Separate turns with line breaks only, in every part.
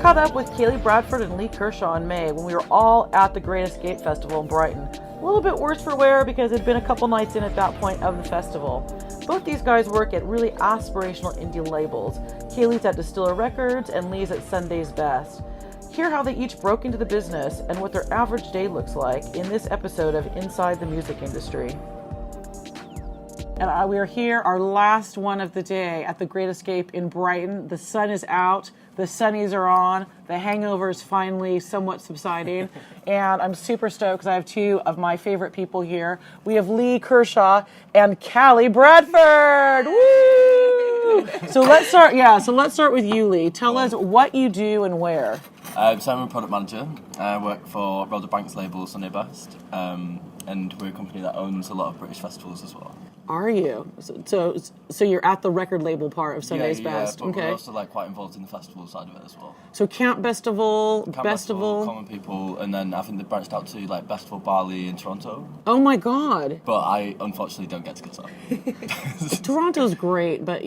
caught up with Kali Bradford and Lee Kershaw in May when we were all at the Great Escape Festival in Brighton. A little bit worse for wear because it'd been a couple nights in at that point of the festival. Both these guys work at really aspirational indie labels. Kali's at Distiller Records and Lee's at Sunday's Best. Hear how they each broke into the business and what their average day looks like in this episode of Inside the Music Industry. And we are here, our last one of the day at the Great Escape in Brighton. The sun is out, the sunnies are on, the hangover is finally somewhat subsiding, and I'm super stoked because I have two of my favorite people here. We have Lee Kershaw and Kali Bradford. Woo! So let's start with you, Lee. Tell us what you do and where.
So I'm a product manager. I work for Rolder Banks label Sunday Best, and we're a company that owns a lot of British festivals as well.
Are you? So you're at the record label part of Sunday's Best.
But we're also quite involved in the festival side of it as well.
So Camp Festival,
Common People, and then I think they branched out to Festival Bali in Toronto.
Oh my God!
But I unfortunately don't get to go.
Toronto's great, but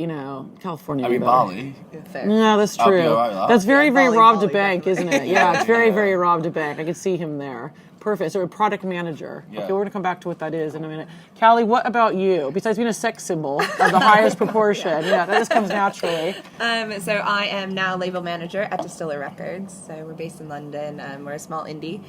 California.
I mean Bali.
Yeah, that's true.
I'll be all right with that.
That's very Rob
Bali,
DeBank, isn't it? Yeah, it's very Rob DeBank. I can see him there. Perfect. So a product manager.
Yeah.
Okay, we're going to come back to what that is in a minute. Kali, what about you? Besides being a sex symbol of the highest proportion, that just comes naturally.
So I am now label manager at Distiller Records. So we're based in London. We're a small indie,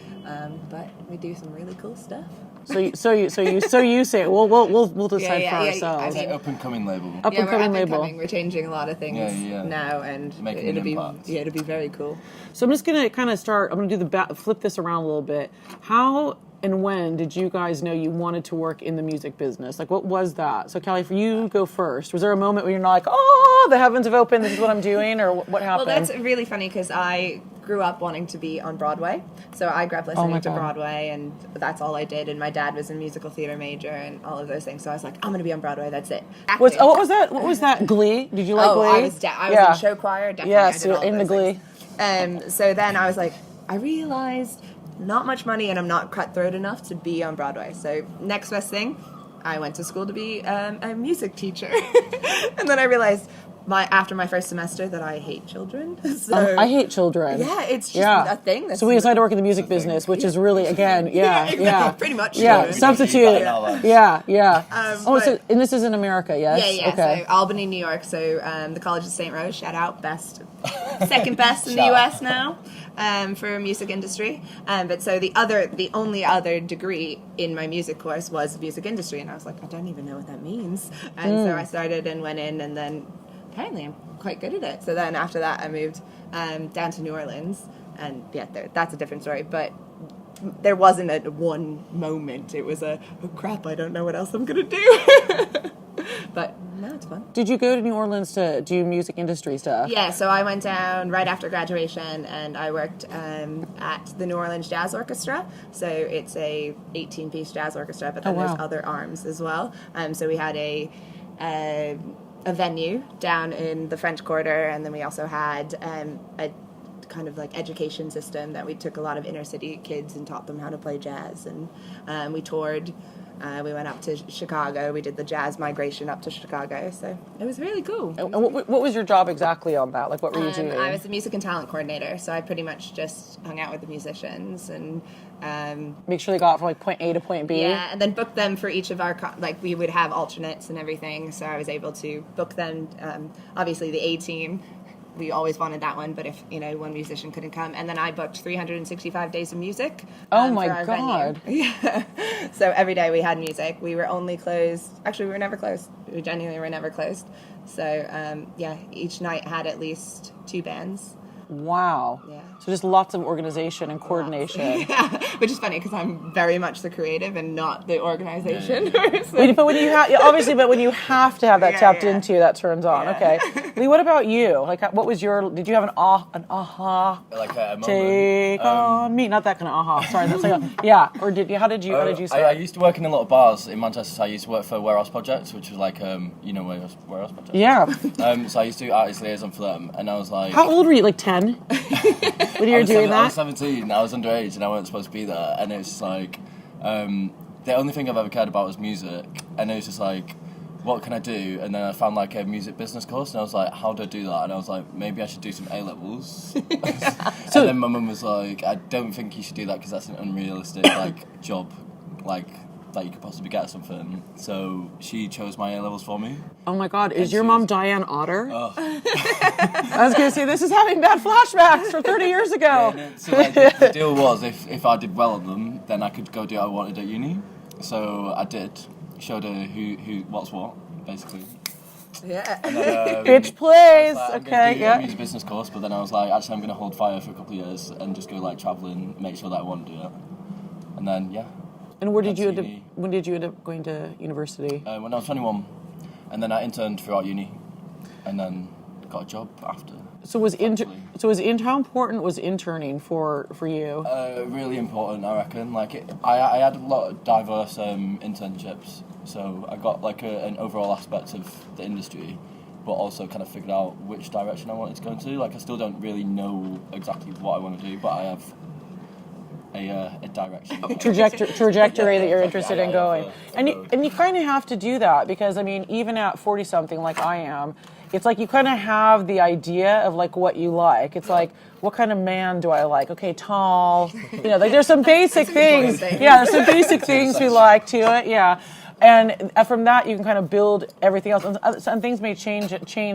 but we do some really cool stuff.
So you say it. We'll decide for ourselves.
It's an up and coming label.
Up and coming label.
We're changing a lot of things now, and it'll be very cool.
So I'm just gonna kind of start. I'm gonna do flip this around a little bit. How and when did you guys know you wanted to work in the music business? What was that? So Kali, for you, go first. Was there a moment where you're not like, oh, the heavens have opened, this is what I'm doing, or what happened?
Well, that's really funny because I grew up wanting to be on Broadway. So I grew up listening to Broadway, and that's all I did. And my dad was a musical theater major and all of those things. So I was like, I'm going to be on Broadway, that's it.
What was that? What was that? Glee? Did you like Glee?
I was in show choir, definitely.
Yes, in the Glee.
So then I was like, I realized not much money and I'm not cutthroat enough to be on Broadway. So next best thing, I went to school to be a music teacher. And then I realized after my first semester that I hate children. So,
I hate children.
Yeah, it's just a thing.
So we decided to work in the music business, which is really, again,
pretty much.
Yeah, substitute. Yeah. And this is in America, yes?
Yeah.
Okay.
So Albany, New York. So the College of St. Rose, shout out, second best in the U.S. now for music industry. But so the only other degree in my music course was music industry, and I was like, I don't even know what that means. And so I started and went in, and then apparently I'm quite good at it. So then after that, I moved down to New Orleans, and that's a different story. But there wasn't a one moment. It was oh crap, I don't know what else I'm gonna do. But no, it's fun.
Did you go to New Orleans to do music industry stuff?
Yeah, so I went down right after graduation, and I worked at the New Orleans Jazz Orchestra. So it's a 18-piece jazz orchestra, but then there's other arms as well. So we had a venue down in the French Quarter, and then we also had a kind of education system that we took a lot of inner city kids and taught them how to play jazz, and we toured. We went up to Chicago. We did the jazz migration up to Chicago, so it was really cool.
And what was your job exactly on that? What were you doing?
I was the music and talent coordinator, so I pretty much just hung out with the musicians and
make sure they got from point A to point B.
Yeah, and then book them for each of our we would have alternates and everything, so I was able to book them. Obviously, the A team. We always wanted that one, but if one musician couldn't come, and then I booked 365 days of music.
Oh my God!
Yeah, so every day we had music. We were only closed. Actually, we were never closed. We genuinely were never closed. So each night had at least 2 bands.
Wow.
Yeah.
So just lots of organization and coordination.
Yeah, which is funny because I'm very much the creative and not the organization.
But when you when you have to have that tapped into, that turns on.
Yeah.
Okay. Lee, what about you? What was did you have an aha?
A moment.
Take on me. Not that kind of aha. Sorry, that's or how did you start?
I used to work in a lot of bars in Manchester. So I used to work for Warehouse Projects, which was Warehouse Projects?
Yeah.
So I used to do artist liaison for them, and I was like...
How old were you? 10? When you were doing that?
I was 17, I was underage, and I wasn't supposed to be there, and it's the only thing I've ever cared about was music, and it was just what can I do? And then I found like a music business course, and I was like, how do I do that? And I was like, maybe I should do some A-levels. And then my mum was like, I don't think you should do that because that's an unrealistic like job, like that you could possibly get or something. So she chose my A-levels for me.
Oh my God, is your mom Diane Otter?
Oh.
I was going to say, this is having bad flashbacks from 30 years ago.
Yeah, so like, the deal was, if I did well on them, then I could go do what I wanted at uni. So I did. Showed her what's what, basically.
Yeah.
And then,
Bitch plays.
I was like, I'm
Okay,
gonna do
yeah.
a music business course, but then I was like, actually, I'm going to hold fire for a couple of years and just go like travelling, make sure that I want to do it. And then, yeah.
And where did
That's
you end up,
uni.
when did you end up going to university?
When I was 21, and then I interned throughout uni, and then got a job after.
So how important was interning for you?
Really important, I reckon. Like, I had a lot of diverse internships, so I got like an overall aspect of the industry, but also kind of figured out which direction I wanted to go into. Like, I still don't really know exactly what I want to do, but I have a direction.
Trajectory that you're interested in
Yeah,
going.
for
And you kind of have to do that because, I mean, even at 40-something like I am, it's like you kind of have the idea of like what you like. It's like, what kind of man do I like? Okay, tall. You know, like there's some basic things. Yeah, there's some basic things we like to it. Yeah. And from that, you can kind of build everything else. And things may change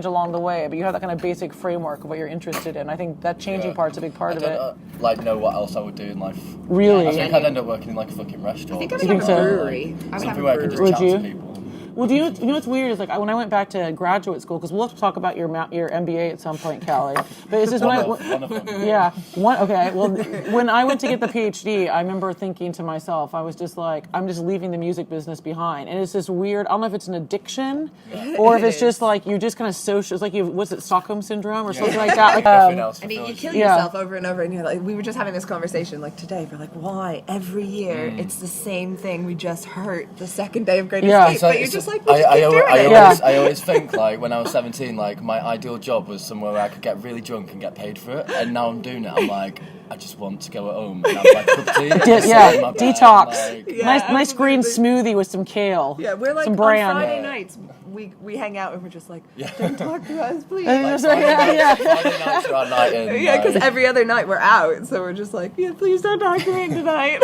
along the way, but you have that kind of basic framework of what you're interested in. I think that changing part's a big part of it.
Like, know what else I would do in life.
Really?
I think I'd end up working in like a fucking restaurant.
I think
You
I would
think
have a
so?
brewery. I would have
Something
a
where I could
brewery.
just
Would
chat
you?
to people.
Well, do you know what's weird is like when I went back to graduate school, because we'll have to talk about your MBA at some point, Kali. But it's just
One of them.
yeah, one. Okay, well, when I went to get the PhD, I remember thinking to myself, I was just like, I'm just leaving the music business behind, and it's this weird. I don't know if it's an addiction, or if it's just like you just kind of social. It's like what's it, Stockholm syndrome or something like that. Like,
Nothing else
And you
fulfills
kill
you.
yourself over and over, and you're like, we were just having this conversation like today. We're like, why every year it's the same thing we just heard the second day of Great
Yeah.
Escape, but you're just like,
I always think like when I was 17, like my ideal job was somewhere where I could get really drunk and get paid for it. And now I'm doing it. I'm like, I just want to go at home and have like a cup of tea. And just sit in my bed
detox.
and, like,
Yeah,
nice green
absolutely.
smoothie with some kale.
Yeah, we're like
some
on
bran.
Friday nights. We hang out and we're just like, don't talk to us, please.
Yeah,
Friday nights are our night in,
Yeah, because
like-
every other night we're out, so we're just like, yeah, please don't talk to me tonight.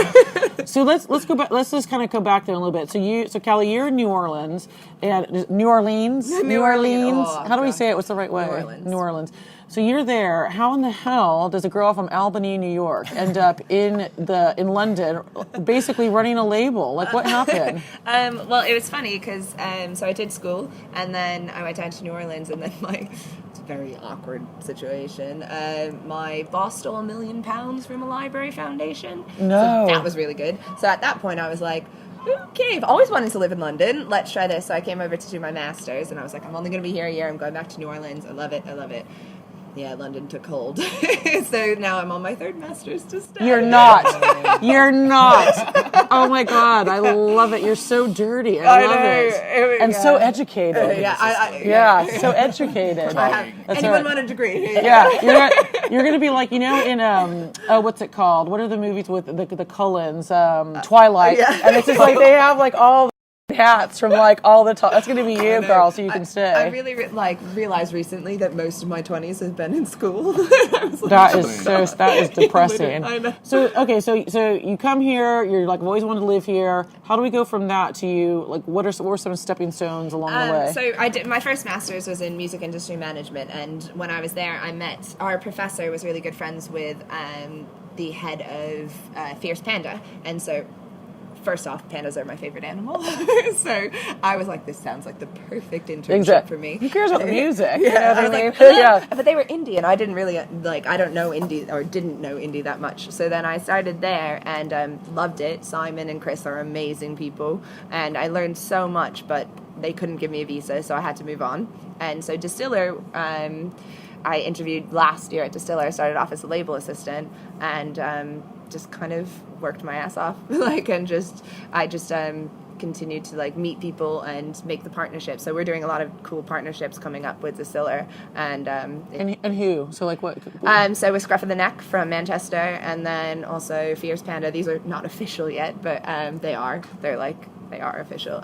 So let's go back. Let's just kind of go back there a little bit. So Kali, you're in New Orleans, and New Orleans.
Oh,
How do we
God.
say it? What's the right way?
New Orleans.
New Orleans. So you're there. How in the hell does a girl from Albany, New York, end up in London, basically running a label? Like, what happened?
Well, it was funny because so I did school, and then I went down to New Orleans, and then it's a very awkward situation. My boss stole £1 million from a library foundation.
No.
So that was really good. So at that point, I was like, okay, I've always wanted to live in London. Let's try this. So I came over to do my master's, and I was like, I'm only going to be here a year. I'm going back to New Orleans. I love it. Yeah, London took hold. So now I'm on my third master's to stay.
You're not. You're not. Oh my God, I love it. You're so dirty. I love it. And so educated.
Yeah,
So educated. That's
anyone
right.
want a degree?
Yeah, you're gonna be like, you know, in what's it called? What are the movies with the Cullens? Twilight.
Yeah.
And it's just like they have like all the hats from like all the time. That's gonna be you, girl, so you can stay.
I really realized recently that most of my 20s have been in school. I was like,
that is depressing.
I know.
So okay, so you come here. You're like, I've always wanted to live here. How do we go from that to you? Like, what were some stepping stones along the way?
So I did my first master's was in music industry management, and when I was there, I met our professor was really good friends with the head of Fierce Panda, and so. First off, pandas are my favorite animal. So I was like, this sounds like the perfect internship for me.
Who cares about the music?
Yeah,
You know what
I
I
was
mean?
like,
Yeah.
But they were indie, and I didn't really, I don't know indie, or didn't know indie that much. So then I started there and loved it. Simon and Chris are amazing people, and I learned so much, but they couldn't give me a visa, so I had to move on. And so Distiller, I interviewed last year at Distiller. I started off as a label assistant, and just kind of worked my ass off, I just continued to meet people and make the partnerships. So we're doing a lot of cool partnerships coming up with Distiller, and
who? So like what?
so with Scruff of the Neck from Manchester, and then also Fierce Panda. These are not official yet, but they are. They're like they are official.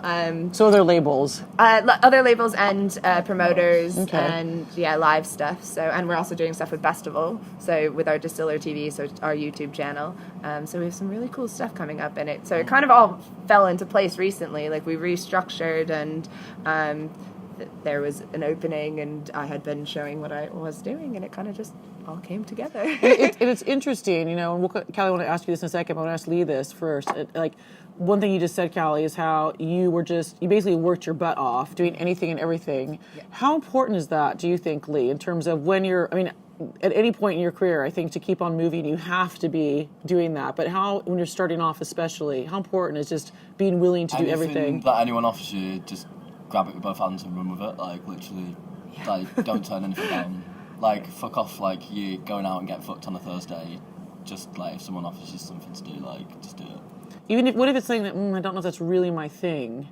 So they're labels.
Other labels and promoters
Okay.
and live stuff. So, and we're also doing stuff with Festival. So with our Distiller TV, so our YouTube channel. So we have some really cool stuff coming up in it. So it kind of all fell into place recently. Like we restructured and there was an opening and I had been showing what I was doing and it kind of just all came together.
It's interesting, and Callie, I want to ask you this in a second, but I want to ask Lee this first. One thing you just said, Callie, is how you basically worked your butt off doing anything and everything. Yeah. How important is that, do you think, Lee, in terms of when at any point in your career, I think to keep on moving, you have to be doing that. But when you're starting off especially, how important is just being willing to do everything?
Anything that anyone offers you, just grab it with both hands and run with it. Like, literally, don't turn anything down. Like, fuck off, like, you going out and get fucked on a Thursday. Just, like, if someone offers you something to do, like, just do it.
What if it's something that, I don't know if that's really my thing?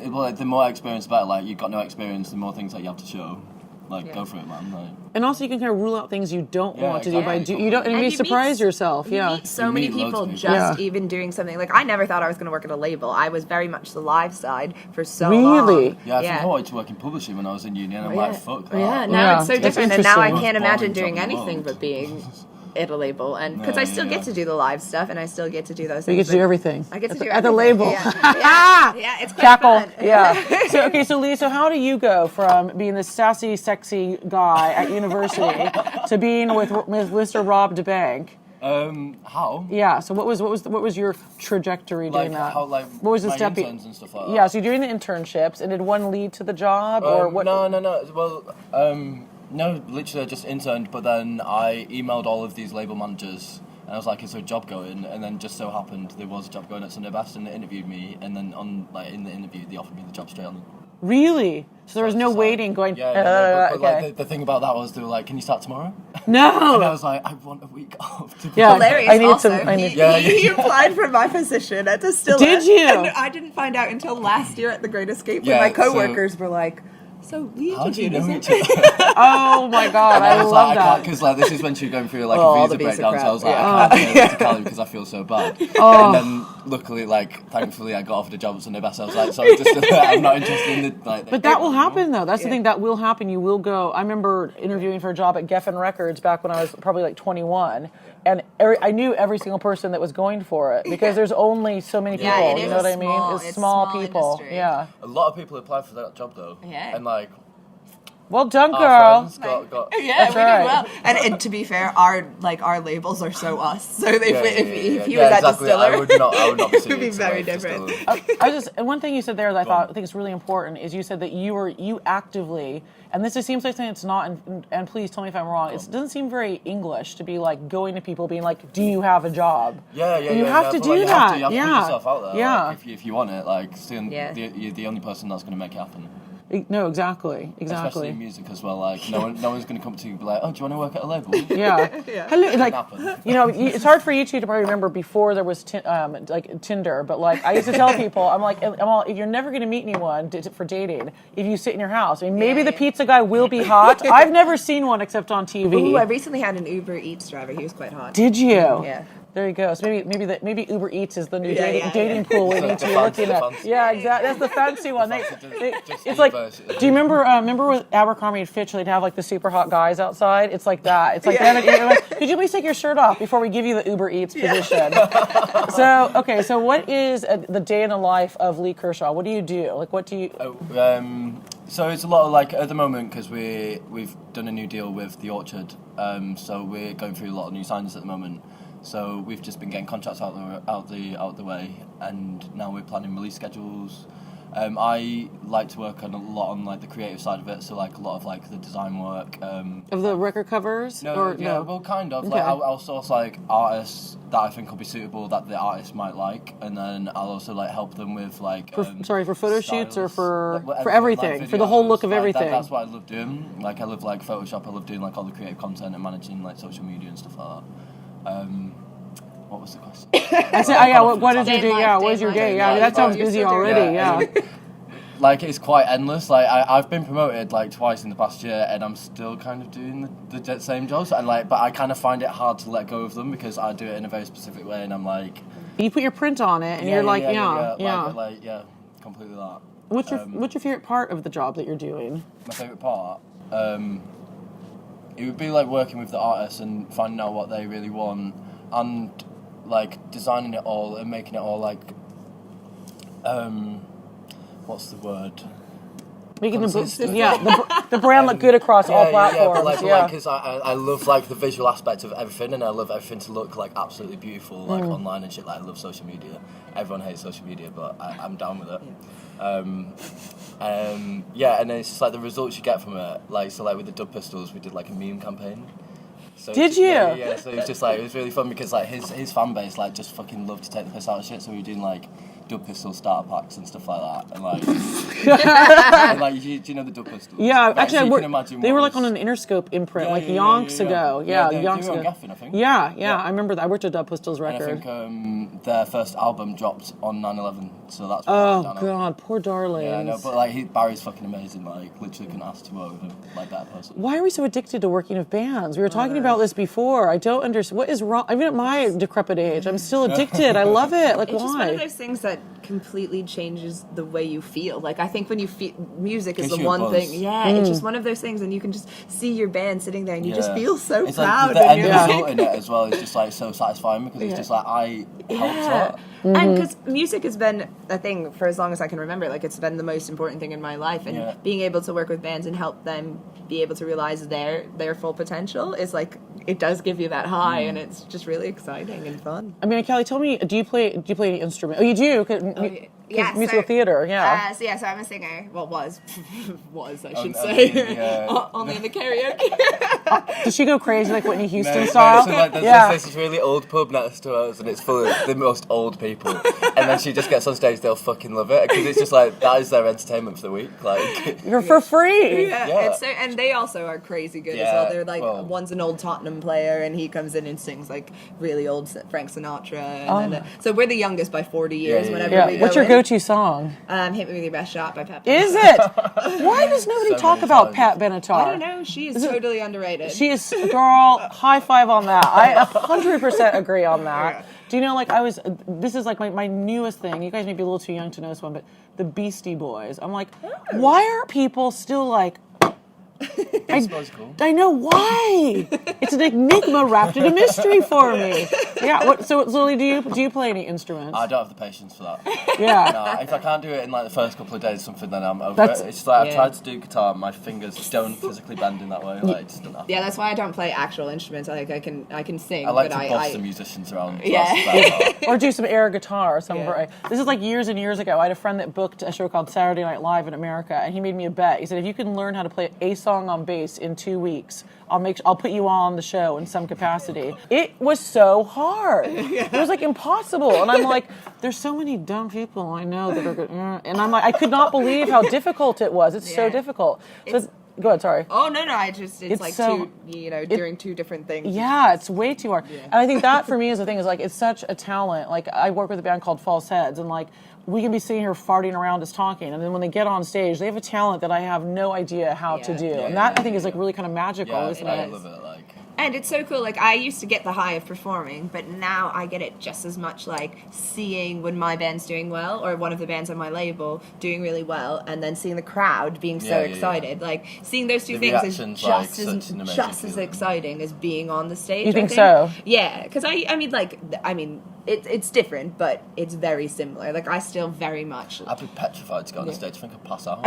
Well, the more experience, the better. Like, you've got no experience, the more things that you have to show. Like, go for it, man. Like.
And also, you can kind of rule out things you don't want to do
exactly.
and you surprise yourself.
You meet so many people just even doing something. Like, I never thought I was going to work at a label. I was very much the live side for so long.
Really?
Yeah, I think I wanted to work in publishing when I was in uni, and I'm like, fuck that.
Yeah, now it's so different, and now I can't
Most
imagine
boring
doing
job in the
anything
world.
but being at a label, and because I still get to do the live stuff, and I still get to do those things.
You get to do everything.
I get to do
at the
everything.
label.
Yeah, it's quite
Cackle.
fun.
Yeah. So Lee, how do you go from being this sassy, sexy guy at university to being with Mr. Rob DeBank?
How?
Yeah. So what was your trajectory doing that?
What
was the
my
step?
interns and stuff like that?
Yeah. So you're doing the internships, and did one lead to the job, or what?
No. Well, no, literally I just interned, but then I emailed all of these label managers, and I was like, is there a job going? And then just so happened there was a job going at Sunday Best, and they interviewed me, and then in the interview they offered me the job straight on.
Really? So there was no waiting going,
but
okay.
like, the thing about that was they were like, can you start tomorrow?
No!
And I was like, I want a week off. To
Yeah.
Hilarious.
I need
also,
some-
he applied for my position at Distiller.
Did you?
And I didn't find out until last year at the Great Escape when
Yeah,
my coworkers were like, "So we
How do you
interviewed
know
us."
each other?
Oh my God,
And
I
was
love
like,
that.
Because like this is when she was going through like
all
a
the
visa
visa
breakdown, so I
crap,
was like,
yeah.
I can't say this to Kali because I feel so bad. And then luckily, like, thankfully, I got offered a job at Sunday Best. I was like, so I'm not interested in the like.
But that will happen, though. That's the thing. That will happen. You will go. I remember interviewing for a job at Geffen Records back when I was probably like 21, and I knew every single person that was going for it because there's only so many people.
Yeah, it
you
is
know what I
small-
mean?
it's
small
small
people.
industry.
Yeah.
A lot of people applied for that job though.
Yeah.
And like
Well done, girl.
our friends got
Yeah,
That's
we
right.
did well. And to be fair, our labels are so us. So if he was
Yeah,
at
exactly.
Distiller,
I would not be
it would be
serious
very
about
different.
Distiller.
And one thing you said there that I think is really important is you said that you actively, and this just seems like something it's not, and please tell me if I'm wrong, it doesn't seem very English to be like going to people being like, do you have a job?
Yeah.
You have to
but,
do
like, you
that.
have to
Yeah.
put yourself out there.
Yeah.
Like, if you want it, like,
Yeah.
you're the only person that's going to make it happen.
No, exactly.
Especially in music as well. Like, no one's going to come to you and be like, oh, do you want to work at a label?
Yeah. Hello, like,
happen.
it's hard for you two to probably remember before there was like Tinder, but like I used to tell people, I'm like, you're never going to meet anyone for dating if you sit in your house. I mean, maybe the pizza guy will be hot. I've never seen one except on TV.
Ooh, I recently had an Uber Eats driver. He was quite hot.
Did you?
Yeah.
There you go. So maybe Uber Eats is the new
Yeah,
dating pool we need to be looking at.
fancy.
Yeah, exactly. That's the fancy one.
Just
It's like,
version.
do you remember with Abercrombie and Fitch, they'd have like the super hot guys outside? It's like that. It's like, could you please take your shirt off before we give you the Uber Eats position? So what is the day in the life of Lee Kershaw? What do you do? Like, what do you?
So it's a lot of like at the moment because we've done a new deal with the Orchard, so we're going through a lot of new signings at the moment. So we've just been getting contracts out the way, and now we're planning release schedules. I like to work a lot on like the creative side of it, so like a lot of like the design work.
Of the record covers?
Well, kind of.
Okay.
Like I'll source like artists that I think will be suitable that the artist might like, and then I'll also like help them with like.
For photo shoots or
styles,
for everything,
like
for the whole
videos,
look of
like,
everything.
That's what I love doing. Like I love like Photoshop. I love doing like all the creative content and managing like social media and stuff like that. What was the question?
I said, what did you do? Yeah, what is your day? Yeah, that sounds
You're
busy
still doing
already.
that.
Yeah.
Like it's quite endless. Like I've been promoted like twice in the past year, and I'm still kind of doing the same jobs. And like, but I kind of find it hard to let go of them because I do it in a very specific way, and I'm like.
You put your print on it, and you're like, yeah.
completely that.
What's your favorite part of the job that you're doing?
My favourite part? It would be like working with the artists and finding out what they really want and like designing it all and making it all like what's the word?
Making the
Consistent.
the brand look good across all platforms.
But because I love like the visual aspect of everything, and I love everything to look like absolutely beautiful, like online and shit. Like I love social media. Everyone hates social media, but I'm down with it. And then it's just like the results you get from it. Like so, like with the Dub Pistols, we did like a meme campaign. So
Did you?
Yeah. So it was just like it was really fun because like his fan base like just fucking loved to take the piss out of shit. So we were doing like Dub Pistol starter packs and stuff like that, and like, and, like do you know the Dub Pistols?
Yeah,
like,
actually, they were like
was...
on an Interscope imprint, yonks ago. Yeah, yonks ago.
Geffen, I think.
Yeah, I remember that. I worked at Dub Pistols record.
And I think their first album dropped on 9/11, so that's.
Oh God, poor darlings.
Yeah, I know, but like Barry's fucking amazing. Like, literally couldn't ask to work with him like that person.
Why are we so addicted to working with bands? We were talking about this before. I don't understand what is wrong. Even at my decrepit age, I'm still addicted. I love it. Like,
it's
why?
It's just one of those things that completely changes the way you feel. Like I think when you feel music is the one thing. Yeah, it's just one of those things, and you can just see your band sitting there, and you just feel so
it's
proud.
Like, the end result in it as well is just like so satisfying because it's just like I helped that.
And because music has been a thing for as long as I can remember. Like it's been the most important thing in my life, and being able to work with bands and help them be able to realize their full potential is like it does give you that high, and it's just really exciting and fun.
I mean, Kelly, tell me, do you play any instrument? Oh, you do. Musical theater. Yeah.
So I'm a singer. Well, was I should say. Only in the karaoke.
Does she go crazy like Whitney Houston style?
So like, there's this really old pub next to us, and it's full of the most old people. And then she just gets on stage, they'll fucking love it because it's just like that is their entertainment for the week. Like
you're for free.
Yeah. And they also are crazy good as well. They're like one's an old Tottenham player, and he comes in and sings like really old Frank Sinatra. And then, so we're the youngest by 40 years. Whenever we go
What's your
in.
go-to song?
Hit Me With Your Best Shot by Pat Benatar.
Is it? Why does nobody talk about Pat Benatar?
I don't know. She is totally underrated.
She is, girl, high five on that. I 100% agree on that. Do you know, like, this is like my newest thing. You guys may be a little too young to know this one, but the Beastie Boys. I'm like, why are people still like, I know why. It's an enigma wrapped in a mystery for me. Yeah. So Lily, do you play any instruments?
I don't have the patience for that.
Yeah.
No, if I can't do it in like the first couple of days, or something, then I'm over it. It's just like I've tried to do guitar, my fingers don't physically bend in that way. Like, it just doesn't happen.
Yeah, that's why I don't play actual instruments. Like I can sing.
I like
but
to boss the musicians around.
Yeah. Or do some air guitar or something. Yeah. This is like years and years ago. I had a friend that booked a show called Saturday Night Live in America, and he made me a bet. He said, if you can learn how to play a song on bass in 2 weeks, I'll put you on the show in some capacity. It was so hard. It was like impossible. And I'm like, there's so many dumb people I know that are good. And I'm like, I could not believe how difficult it was. It's so difficult. So go ahead, sorry.
Oh, no, it's like so, doing two different things.
Yeah, it's way too hard. Yeah. And I think that for me is the thing is like, it's such a talent. Like I work with a band called False Heads, and like, we can be sitting here farting around us talking, and then when they get on stage, they have a talent that I have no idea how to do. And that I think is like really kind of magical, isn't it?
I love it. Like.
And it's so cool. Like I used to get the high of performing, but now I get it just as much. Like seeing when my band's doing well, or one of the bands on my label doing really well, and then seeing the crowd being so excited. Like seeing those two things is just as exciting as being on the stage.
You think so?
Yeah, because I mean, it's different, but it's very similar. Like I still very much.
I'd be petrified to go on the stage. I think I'd pass out.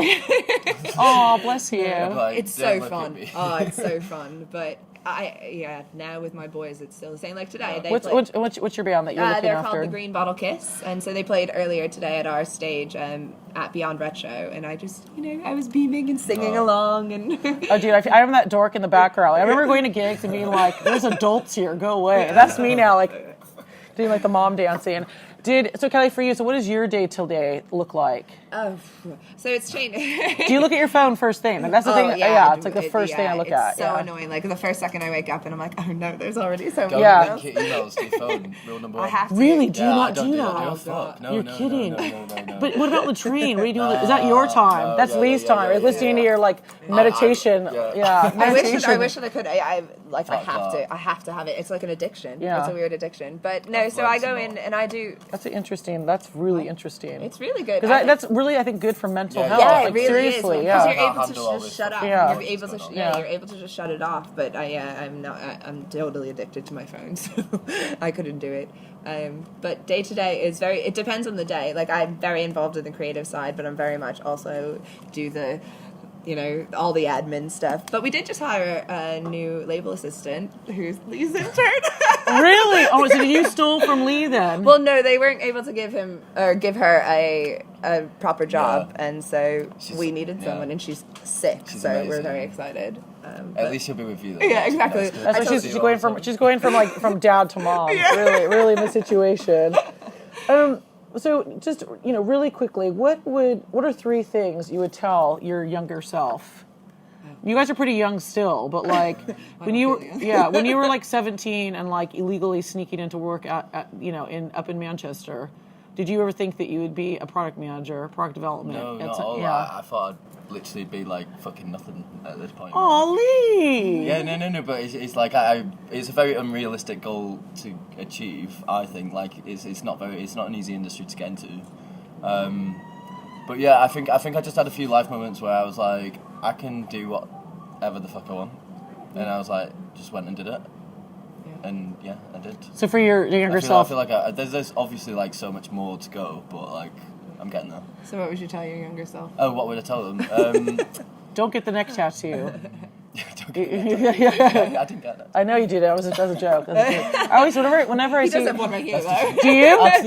Oh, bless you.
Like,
it's so fun. Oh, it's so fun, but. Now with my boys, it's still the same. Like today,
what's your band that you're looking
they're
after?
They're called the Green Bottle Kiss, and so they played earlier today at our stage at Beyond Retro, and I just, I was beaming and singing along, and
oh, dude, I am that dork in the background. I remember going to gigs and being like, "There's adults here, go away." That's me now, like doing like the mom dancing. So Kelly, for you, so what does your day till day look like?
Oh, so it's changed.
Do you look at your phone first thing? And that's the thing. Yeah, it's like the first thing I look at.
It's so annoying. Like the first second I wake up and I'm like, oh no, there's already so many
emails. Link your emails to your phone. Rule number 1.
I have to.
Really? Do you not do that?
Oh, fuck. No,
You're kidding.
No.
But what about Latrine? What are you doing? Is that your time? That's Lee's time. Are listening to your like meditation? Meditation.
I wish that I could. I have to have it. It's like an addiction.
Yeah.
It's a weird addiction. But no, so I go in and I do.
That's really interesting.
It's really good.
Because that's really, I think, good for mental health.
Yeah,
like,
it really
seriously,
is.
yeah.
Because you're able
Handle all
to just
this
shut
stuff.
up.
Yeah.
You're able to,
Yeah.
you're able to just shut it off. But I'm not. I'm totally addicted to my phone, so I couldn't do it. But day to day is very. It depends on the day. Like I'm very involved in the creative side, but I'm very much also do the, all the admin stuff. But we did just hire a new label assistant who's Lee's intern.
Really? Oh, so you stole from Lee then?
Well, no, they weren't able to give her a proper job, and so we needed someone, and she's sick,
She's
so
amazing.
we're very excited.
At least she'll be with you. Though.
Yeah, exactly.
That's why she's going from from dad to mom. Really in the situation. So just really quickly, what are 3 things you would tell your younger self? You guys are pretty young still, but like when you were like 17 and like illegally sneaking into work up in Manchester, did you ever think that you would be a product manager, product development?
No, not at all. I thought I'd literally be like fucking nothing at this point.
Oh, Lee!
Yeah, no, but it's like it's a very unrealistic goal to achieve. I think like it's not an easy industry to get into. But yeah, I think I just had a few life moments where I was like, I can do whatever the fuck I want, and I was like, just went and did it, and yeah, I did.
So for your younger self,
I feel like there's obviously like so much more to go, but like I'm getting there.
So what would you tell your younger self?
Oh, what would I tell them?
don't get the neck tattoo.
I didn't get that.
I know you did. That was a joke. I always, whenever I
He
see,
does have one right here, though.
do you?
That's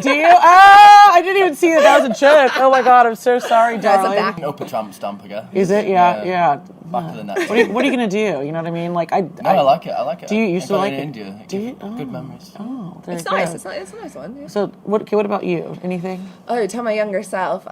Do you? Oh, I didn't even see that was a joke. Oh my god, I'm so sorry, darling.
back.
an upper tramp stamp again.
Is it? Yeah.
Back of the neck.
What are you gonna do? You know what I mean? Like I
like it.
Do you used to like
in
it?
India?
Do you?
Good memories.
Oh, there
It's
you go.
nice. It's a nice one. Yeah.
So what about you? Anything?
Oh, tell my younger self,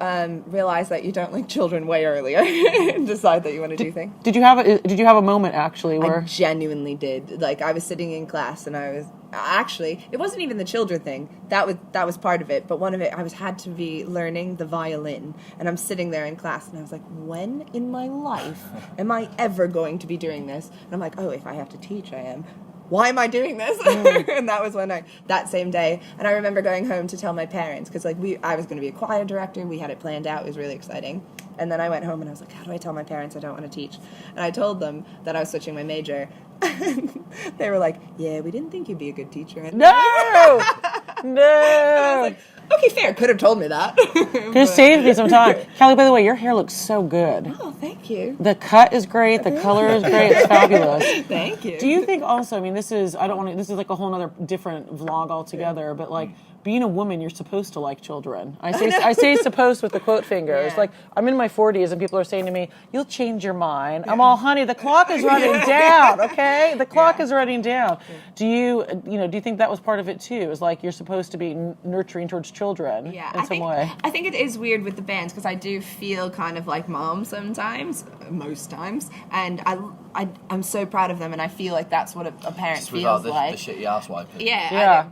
realize that you don't like children way earlier and decide that you want to do things.
Did you have a moment actually
I
where?
genuinely did. Like I was sitting in class and I was actually, it wasn't even the children thing. That was part of it, but one of it I had to be learning the violin, and I'm sitting there in class and I was like, when in my life am I ever going to be doing this? And I'm like, oh, if I have to teach, I am. Why am I doing this? And that was when that same day. And I remember going home to tell my parents, because I was going to be a choir director. We had it planned out. It was really exciting. And then I went home and I was like, how do I tell my parents I don't want to teach? And I told them that I was switching my major. They were like, yeah, we didn't think you'd be a good teacher. And
No.
I was like, okay, fair. Could have told me that.
Could have saved me some time. Kelly, by the way, your hair looks so good.
Oh, thank you.
The cut is great. The color is great. It's fabulous.
Thank you.
Do you think also? I mean, this is like a whole other different vlog altogether. But like being a woman, you're supposed to like children. I say supposed with the quote fingers.
Yeah.
like I'm in my 40s and people are saying to me, "You'll change your mind." I'm all, honey, the clock is running down. Okay, the clock is running down. Do you think that was part of it too? Is like you're supposed to be nurturing towards children in some way?
I think it is weird with the bands because I do feel kind of like mom sometimes, most times, and I'm so proud of them, and I feel like that's what a parent
Just
feels
without
like.
the shitty ass wiping.
Yeah.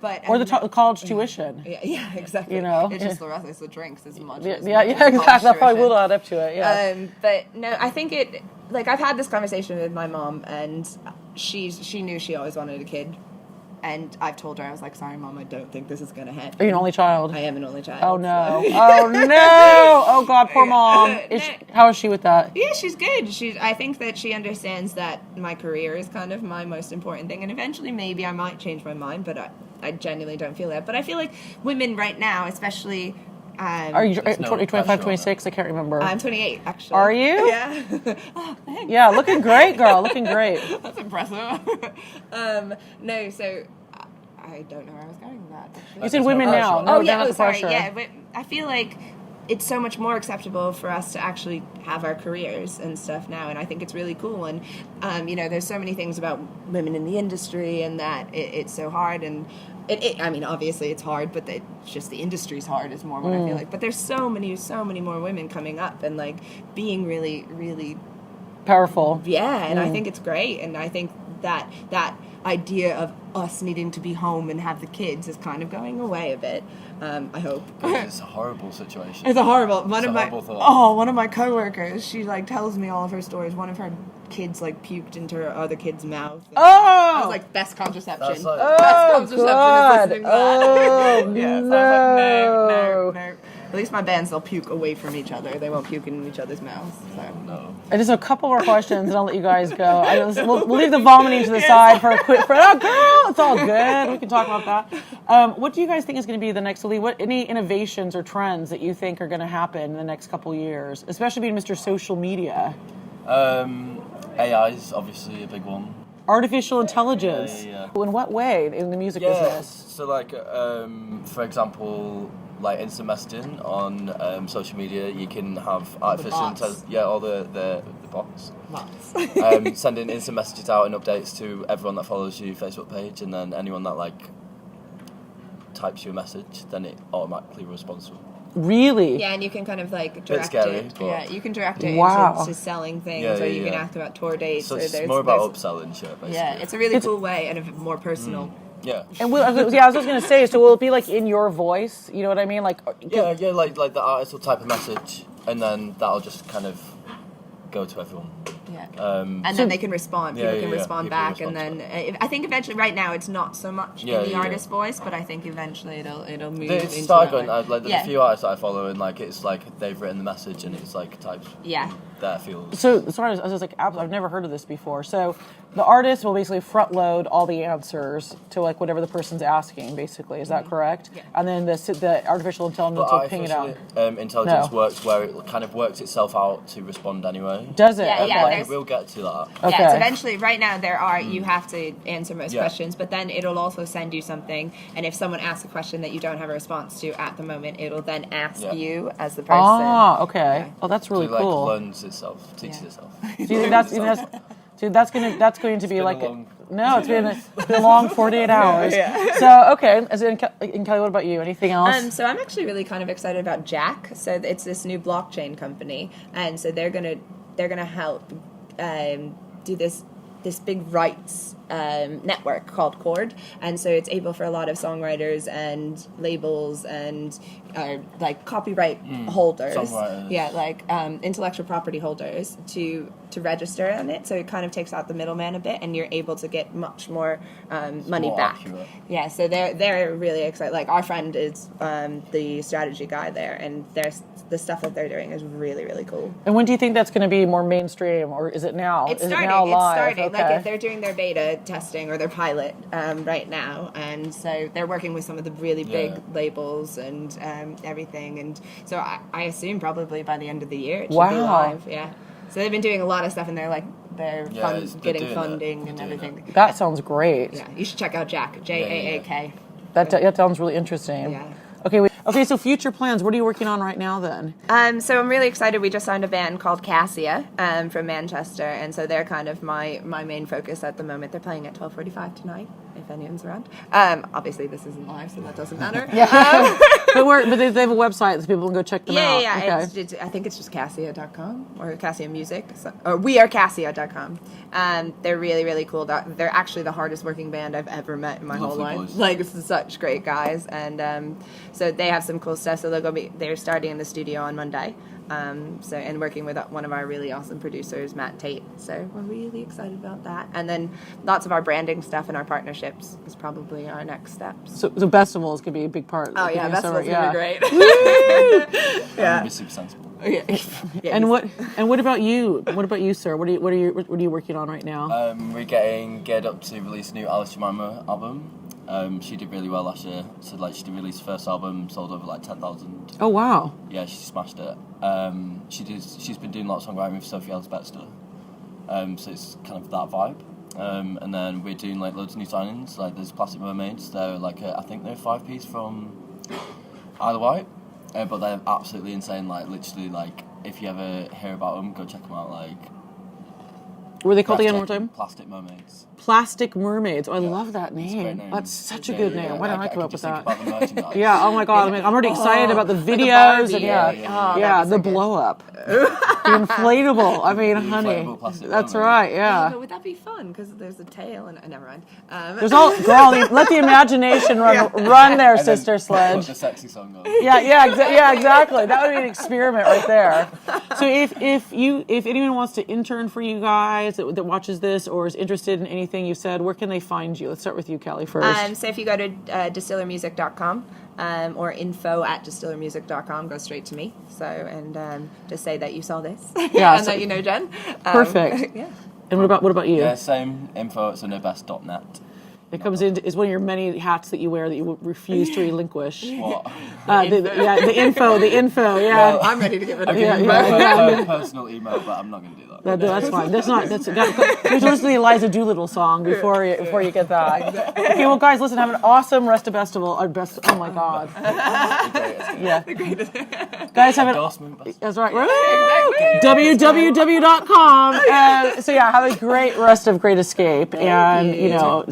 But
Or the college tuition.
Yeah, exactly.
It's
just the rest. It's the drinks as much.
Yeah,
as
exactly. That probably will add up to it. Yeah.
But no, I think it. Like I've had this conversation with my mom, and she knew she always wanted a kid, and I've told her, I was like, sorry, Mom, I don't think this is gonna happen.
Are you an only child?
I am an only child.
Oh no!
So.
Oh no! Oh God, poor mom. How is she with that?
Yeah, she's good. I think that she understands that my career is kind of my most important thing, and eventually maybe I might change my mind, but I genuinely don't feel that. But I feel like women right now, especially.
Are you 25, 26? I can't remember.
I'm 28, actually.
Are you?
Yeah. Oh, thanks.
Yeah, looking great, girl. Looking great.
That's impressive. No, so I don't know where I was going with that. Actually.
You said women now. No,
yeah.
sorry.
Yeah, but I feel like it's so much more acceptable for us to actually have our careers and stuff now, and I think it's really cool. And there's so many things about women in the industry, and that it's so hard. And I mean, obviously it's hard, but it's just the industry's hard is more what I feel like. But there's so many more women coming up and like being really, really
powerful.
Yeah, and I think it's great, and I think that idea of us needing to be home and have the kids is kind of going away a bit. I hope.
It's a horrible situation.
It's a horrible. One
thought.
of my coworkers, she like tells me all of her stories. One of her kids like puked into her other kid's mouth.
Oh!
I was like, best contraception.
That's like-
Best contraception is listening to that.
Oh,
Yeah, so I was like, no. At least my bands, they'll puke away from each other. They won't puke in each other's mouths. So.
No.
And just a couple more questions, and I'll let you guys go. We'll leave the vomiting to the side for a quick. Oh, girl, it's all good. We can talk about that. What do you guys think is going to be the next? Any innovations or trends that you think are going to happen in the next couple years, especially being Mr. Social Media?
AI is obviously a big one.
Artificial intelligence.
Yeah.
In what way in the music business?
So like, for example, like instant messaging on social media, you can have artificial intelligence. Yeah, all the bots. Sending instant messages out and updates to everyone that follows your Facebook page, and then anyone that like types you a message, then it automatically responds to it.
Really?
Yeah, and you can kind of like direct
scary,
it.
but-
Yeah, you can direct it
Wow.
into selling things, or you can ask about tour dates.
So
or
it's more about upselling shit, basically.
Yeah, it's a really cool way and a more personal.
Yeah.
And I was just going to say, so will it be like in your voice? You know what I mean? Like,
Yeah, like the artist will type a message, and then that'll just kind of go to everyone.
Yeah. And then they can respond. People can respond
People
back,
respond
and then I think eventually, right now, it's not so much in the artist's voice, but I think eventually it'll move.
It's
into
started
that
going.
way.
Like there's a few artists that I follow, and like it's like they've written the message, and it's like typed.
Yeah.
Their feels.
So sorry, I was just like, I've never heard of this before. So the artist will basically front load all the answers to like whatever the person's asking. Basically, is that correct?
Yeah.
And then the artificial intelligence will ping it out.
Intelligence
No.
works where it kind of works itself out to respond anyway.
Does it?
Yeah,
Okay.
yeah, there's-
We'll get to that.
Okay.
Yeah, it's eventually, right now there are, you have to answer most questions, but then it'll also send you something, and if someone asks a question that you don't have a response to at the moment, it'll then ask you as the person.
Ah, okay.
Yeah.
Oh, that's really
So it, like,
cool.
learns itself, teaches itself.
Do you think that's going to be
been
like
a long-
no, it's been a long 48 hours. So okay, and Kelly, what about you? Anything else?
So I'm actually really kind of excited about Jack. So it's this new blockchain company, and so they're gonna help do this big rights network called Chord, and so it's able for a lot of songwriters and labels and like copyright holders,
Songwriters.
like intellectual property holders to register on it. So it kind of takes out the middleman a bit, and you're able to get much more money
more
back.
accurate.
Yeah, so they're really excited. Like our friend is the strategy guy there, and the stuff that they're doing is really, really cool.
And when do you think that's going to be more mainstream, or is it now?
It's
is
starting.
It now live?
It's starting.
Okay.
Like if they're doing their beta testing or their pilot right now, and so they're working with some of the really big labels and everything. And so I assume probably by the end of the year it should be live. Yeah. So they've been doing a lot of stuff, and they're getting funding and everything.
That sounds great.
Yeah, you should check out Jack. JAAK.
That sounds really interesting.
Yeah.
Okay, so future plans. What are you working on right now then?
So I'm really excited. We just signed a band called Cassia from Manchester, and so they're kind of my main focus at the moment. They're playing at 12:45 tonight, if anyone's around. Obviously, this isn't live, so that doesn't matter.
But they have a website, so people can go check them out.
Yeah.
Okay.
I think it's just Cassia.com or Cassia Music, or wearecassia.com. They're really, really cool. They're actually the hardest working band I've ever met in my whole life.
Boys.
Like, it's such great guys, and so they have some cool stuff. So they're starting in the studio on Monday. And working with one of our really awesome producers, Matt Tate. So we're really excited about that. And then lots of our branding stuff and our partnerships is probably our next steps.
So festivals could be a big part.
Oh yeah, festivals would be great.
Yeah. Be super sensible.
And what about you? What about you, sir? What are you working on right now?
We're getting geared up to release a new Alice Jemima album. She did really well last year. So like she did release her first album, sold over like 10,000.
Oh wow!
Yeah, she smashed it. She's been doing lots of songwriting with Sophie Ellis-Bextor. So it's kind of that vibe. And then we're doing like loads of new signings. Like there's Plastic Mermaids. They're like I think they're a 5-piece from Isle of Wight, but they're absolutely insane. Like literally, like if you ever hear about them, go check them out. Like
Were they called again one more time?
Plastic Mermaids.
Plastic Mermaids. Oh, I love that
It's a great
name.
name.
That's such a good name. Why didn't I come up with that?
About the merchandise.
Yeah. Oh my God. I'm already excited about the videos and the blow up, the inflatable. I mean,
The
honey,
inflatable plastic
that's
mermaid.
right. Yeah.
But would that be fun? Because there's a tail and never mind.
There's girl. Let the imagination run there,
And then
Sister
put
Sledge.
the sexy song on.
Yeah, exactly. That would be an experiment right there. So if anyone wants to intern for you guys audience that watches this or is interested in anything you said, where can they find you? Let's start with you, Kali, first.
So if you go to distillermusic.com or info@distillermusic.com, go straight to me. So, and just say that you saw this
Yeah,
and
so-
that you know Jen.
Perfect.
Yeah.
And what about you?
Yeah, same info at sunobest.net.
It comes in is one of your many hats that you wear that you refuse to relinquish.
What?
The info. Yeah.
Well,
I'm ready to get rid
I
of
can
you.
give my personal email, but I'm not going to do that.
That's fine. You have to listen to the Eliza Doolittle song before you get that. Okay, well, guys, listen. Have an awesome rest of festival. Oh my God. Yeah. Guys, have an.
Endorsement.
That's right. www.com. So yeah, have a great rest of Great Escape, and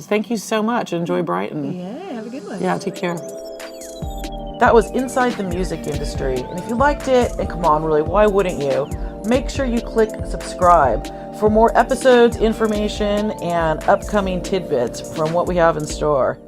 thank you so much. Enjoy Brighton.
Yeah, have a good one.
Yeah, take care. That was Inside the Music Industry, and if you liked it, and come on, really, why wouldn't you? Make sure you click subscribe for more episodes, information, and upcoming tidbits from what we have in store.